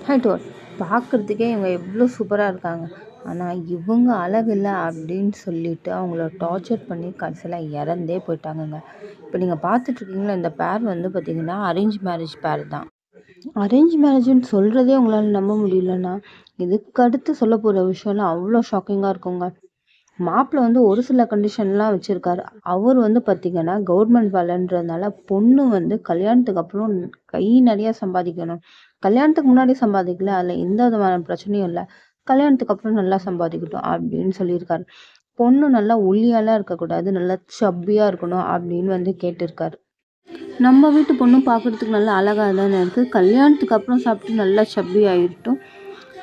Height work பார்க்குறதுக்கே இவங்க எவ்வளோ சூப்பராக இருக்காங்க. ஆனால் இவங்க அழகில்லை அப்படின்னு சொல்லிட்டு அவங்கள டார்ச்சர் பண்ணி கடைசியில் இறந்தே போயிட்டாங்கங்க. இப்போ நீங்கள் பார்த்துட்ருக்கீங்களா, இந்த பேர் வந்து பார்த்திங்கன்னா அரேஞ்ச் மேரேஜ் பேர் தான். அரேஞ்ச் மேரேஜ்னு சொல்கிறதே உங்களால் நம்ப முடியலன்னா, இதுக்கு அடுத்து சொல்ல போகிற விஷயம்லாம் அவ்வளோ ஷாக்கிங்காக இருக்குங்க. மாப்பிள்ளை வந்து ஒரு சில கண்டிஷன்லாம் வச்சுருக்காரு. அவர் வந்து பார்த்திங்கன்னா கவர்மெண்ட் வேலைன்றதுனால பொண்ணு வந்து கல்யாணத்துக்கு அப்புறம் கை நிறையா சம்பாதிக்கணும். கல்யாணத்துக்கு முன்னாடி சம்பாதிக்கல, அதில் எந்த விதமான பிரச்சனையும் இல்லை. கல்யாணத்துக்கு அப்புறம் நல்லா சம்பாதிக்கட்டும் அப்படின்னு சொல்லியிருக்காரு. பொண்ணு நல்லா ஒல்லியாலாம் இருக்கக்கூடாது, நல்லா சப்பியாக இருக்கணும் அப்படின்னு வந்து கேட்டிருக்காரு. நம்ம வீட்டு பொண்ணு பார்க்குறதுக்கு நல்லா அழகாக தானே இருக்குது. கல்யாணத்துக்கு அப்புறம் சாப்பிட்டு நல்லா சப்பி ஆகிட்டோம்.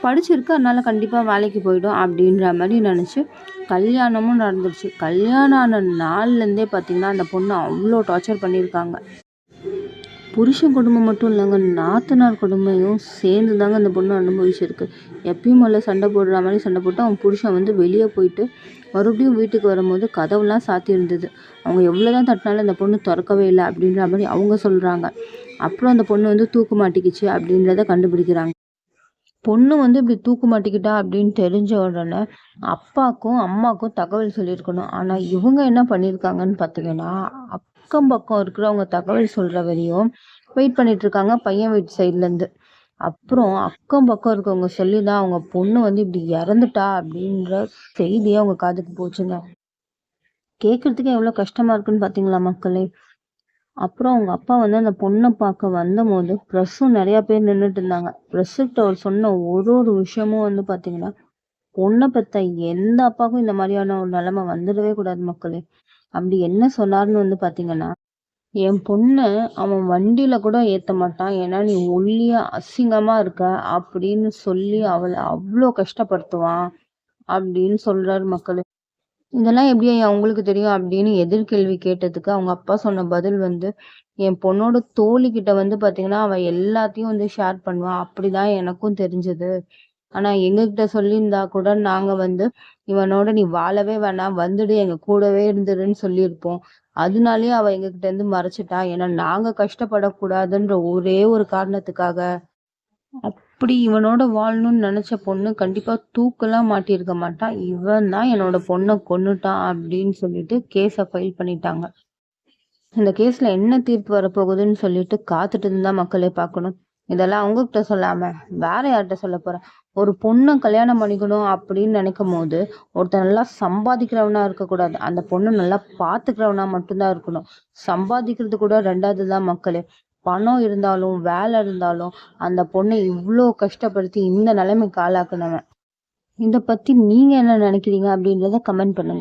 படிச்சிருக்கு, அதனால் கண்டிப்பாக வேலைக்கு போய்டும் அப்படின்ற மாதிரி நினச்சி கல்யாணமும் நடந்துருச்சு. கல்யாணம் ஆன நாள்லேருந்தே பார்த்திங்கன்னா அந்த பொண்ணு அவ்வளோ டார்ச்சர் பண்ணியிருக்காங்க. புருஷன் குடும்பம் மட்டும் இல்லைங்க, நாத்தனார் குடும்பமும் சேர்ந்து தாங்க அந்த பொண்ணு அனுபவிச்சிருக்கு. எப்பயும் போல் சண்டை போடுற மாதிரி சண்டை போட்டு அவன் புருஷன் வந்து வெளியே போயிட்டு மறுபடியும் வீட்டுக்கு வரும்போது கதவுலாம் சாத்தி இருந்தது. அவங்க எவ்வளோ தான் தட்டினாலும் அந்த பொண்ணு திறக்கவே இல்லை அப்படின்ற மாதிரி அவங்க சொல்கிறாங்க. அப்புறம் அந்த பொண்ணு வந்து தூக்கு மாட்டிக்கிச்சு அப்படின்றத கண்டுபிடிக்கிறாங்க. பொண்ணு வந்து இப்படி தூக்கு மாட்டிக்கிட்டா அப்படின்னு தெரிஞ்ச உடனே அப்பாவுக்கும் அம்மாவுக்கும் தகவல் சொல்லியிருக்கணும். ஆனால் இவங்க என்ன பண்ணியிருக்காங்கன்னு பார்த்தீங்கன்னா, அக்கம் பக்கம் இருக்கிறவங்க தகவல் சொல்கிற வரையும் வெயிட் பண்ணிட்டு இருக்காங்க பையன் வீட்டு சைட்லேருந்து. அப்புறம் அக்கம் பக்கம் இருக்கவங்க சொல்லி தான் அவங்க பொண்ணு வந்து இப்படி இறந்துட்டா அப்படின்ற செய்தியே அவங்க காதுக்கு போச்சுங்க. கேட்குறதுக்கே எவ்வளோ கஷ்டமாக இருக்குன்னு பார்த்தீங்களா மக்களே. அப்புறம் அவங்க அப்பா வந்து அந்த பொண்ணை பார்க்க வந்தபோது ப்ரெஸ்ஸும் நிறையா பேர் நின்றுட்டு இருந்தாங்க. ப்ரெஸ்ஸுக்கிட்ட அவர் சொன்ன ஒரு விஷயமும் வந்து பார்த்தீங்கன்னா, பொண்ணை பெற்ற எந்த அப்பாவுக்கும் இந்த மாதிரியான ஒரு நிலைமை வந்துடவே கூடாது மக்களே. அப்படி என்ன சொன்னார்னு வந்து பார்த்தீங்கன்னா, என் பொண்ணை அவன் வண்டியில் கூட ஏற்ற மாட்டான், ஏன்னா நீ ஒல்லியா அசிங்கமாக இருக்க அப்படின்னு சொல்லி அவளை அவ்வளோ கஷ்டப்படுத்துவான் அப்படின்னு சொல்கிறாரு மக்களே. இதெல்லாம் எப்படி அவங்களுக்கு தெரியும் அப்படின்னு எதிர்கேள்வி கேட்டதுக்கு அவங்க அப்பா சொன்ன பதில் வந்து, என் பொண்ணோட தோழிக்கிட்ட வந்து பார்த்தீங்கன்னா அவள் எல்லாத்தையும் வந்து ஷேர் பண்ணுவான், அப்படிதான் எனக்கும் தெரிஞ்சது. ஆனால் எங்ககிட்ட சொல்லியிருந்தா கூட நாங்கள் வந்து இவனோட நீ வாழவே வேணாம், வந்துடு எங்கள் கூடவே இருந்துருன்னு சொல்லியிருப்போம். அதனாலேயே அவள் எங்ககிட்ட இருந்து மறைச்சிட்டா, ஏன்னா நாங்கள் கஷ்டப்படக்கூடாதுன்ற ஒரே ஒரு காரணத்துக்காக. அப்படி இவனோட வாழணும்னு நினைச்ச பொண்ணு கண்டிப்பா தூக்கெல்லாம் மாட்டியிருக்க மாட்டா. இவன் தான் என்னோட பொண்ணை கொன்னுட்டான் அப்படின்னு சொல்லிட்டு கேஸை ஃபைல் பண்ணிட்டாங்க. இந்த கேஸ்ல என்ன தீர்ப்பு வரப்போகுதுன்னு சொல்லிட்டு காத்துட்டு இருந்தா மக்களே பார்க்கணும். இதெல்லாம் அவங்ககிட்ட சொல்லாம வேற யார்கிட்ட சொல்ல போறேன். ஒரு பொண்ணை கல்யாணம் பண்ணிக்கணும் அப்படின்னு நினைக்கும் போது ஒருத்தன் நல்லா சம்பாதிக்கிறவனா இருக்கக்கூடாது, அந்த பொண்ணு நல்லா பாத்துக்கிறவனா மட்டும்தான் இருக்கணும். சம்பாதிக்கிறது கூட ரெண்டாவது தான் மக்களே. பணம் இருந்தாலும் வேலை இருந்தாலும் அந்த பொண்ணை இவ்வளோ கஷ்டப்படுத்தி இந்த நிலைமைக்கு ஆளாக்குனவன். இதை பத்தி நீங்க என்ன நினைக்கிறீங்க அப்படின்றத கமெண்ட் பண்ணுங்க.